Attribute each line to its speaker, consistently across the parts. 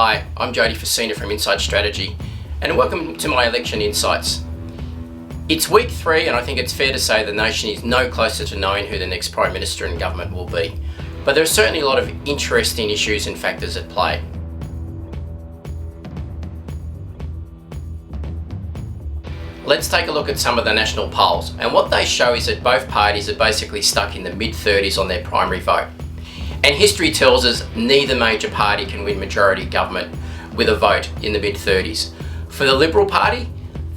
Speaker 1: Hi, I'm Jody Facina from Inside Strategy, and welcome to my election insights. It's week 3, and I think it's fair to say the nation is no closer to knowing who the next Prime Minister and government will be. But there are certainly a lot of interesting issues and factors at play. Let's take a look at some of the national polls, and what they show is that both parties are basically stuck in the mid-30s on their primary vote. And history tells us neither major party can win majority government with a vote in the mid-30s. For the Liberal Party,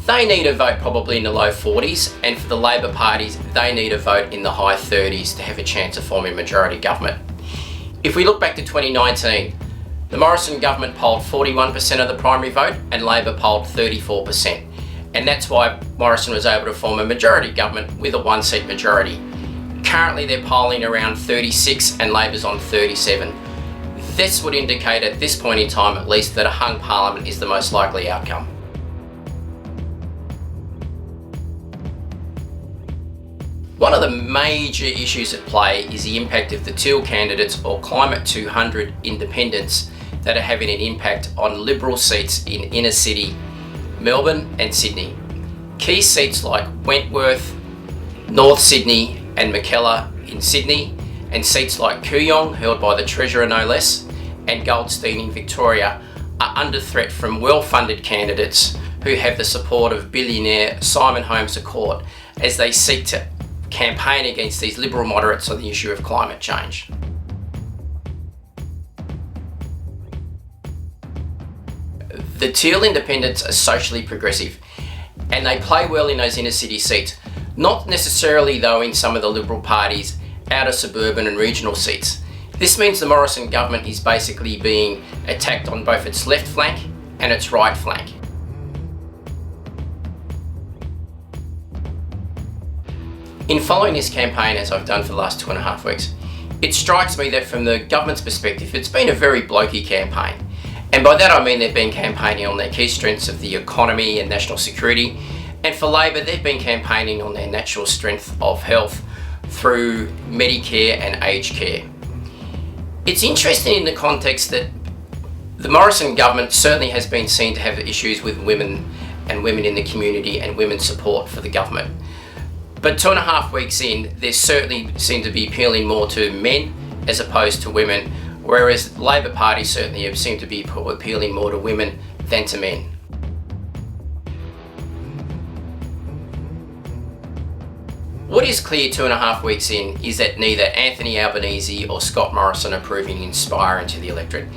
Speaker 1: they need a vote probably in the low 40s, and for the Labor parties, they need a vote in the high 30s to have a chance of forming majority government. If we look back to 2019, the Morrison Government polled 41% of the primary vote and Labor polled 34%. And that's why Morrison was able to form a majority government with a one-seat majority. Currently they're polling around 36 and Labor's on 37. This would indicate at this point in time at least that a hung parliament is the most likely outcome. One of the major issues at play is the impact of the Teal candidates or Climate 200 independents that are having an impact on Liberal seats in inner city Melbourne and Sydney. Key seats like Wentworth, North Sydney and Mackellar in Sydney, and seats like Kooyong, held by the Treasurer no less, and Goldstein in Victoria are under threat from well-funded candidates who have the support of billionaire Simon Holmes à Court as they seek to campaign against these Liberal moderates on the issue of climate change. The Teal Independents are socially progressive, and they play well in those inner city seats, not necessarily though in some of the Liberal parties' outer suburban and regional seats. This means the Morrison government is basically being attacked on both its left flank and its right flank. In following this campaign, as I've done for the last 2.5 weeks, it strikes me that from the government's perspective, it's been a very blokey campaign. And by that I mean they've been campaigning on their key strengths of the economy and national security. And for Labor, they've been campaigning on their natural strength of health through Medicare and aged care. It's interesting in the context that the Morrison government certainly has been seen to have issues with women and women in the community and women's support for the government. But 2.5 weeks in, they certainly seem to be appealing more to men as opposed to women, whereas the Labor Party certainly have seemed to be appealing more to women than to men. What is clear 2.5 weeks in is that neither Anthony Albanese or Scott Morrison are proving inspiring to the electorate.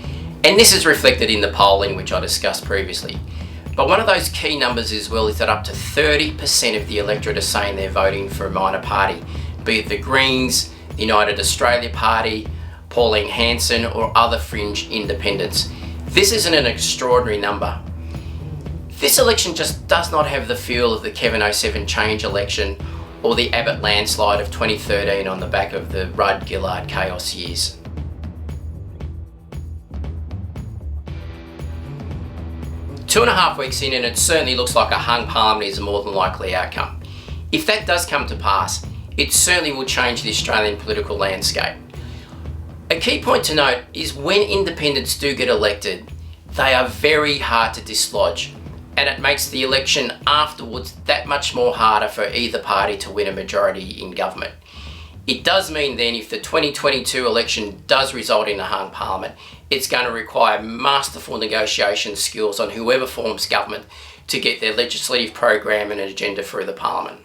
Speaker 1: And this is reflected in the polling which I discussed previously. But one of those key numbers as well is that up to 30% of the electorate are saying they're voting for a minor party, be it the Greens, the United Australia Party, Pauline Hanson or other fringe independents. This isn't an extraordinary number. This election just does not have the feel of the Kevin 07 change election or the Abbott landslide of 2013 on the back of the Rudd-Gillard chaos years. Two and a half weeks in, and it certainly looks like a hung parliament is a more than likely outcome. If that does come to pass, it certainly will change the Australian political landscape. A key point to note is when independents do get elected, they are very hard to dislodge, and it makes the election afterwards that much more harder for either party to win a majority in government. It does mean then if the 2022 election does result in a hung parliament, it's going to require masterful negotiation skills on whoever forms government to get their legislative program and agenda through the parliament.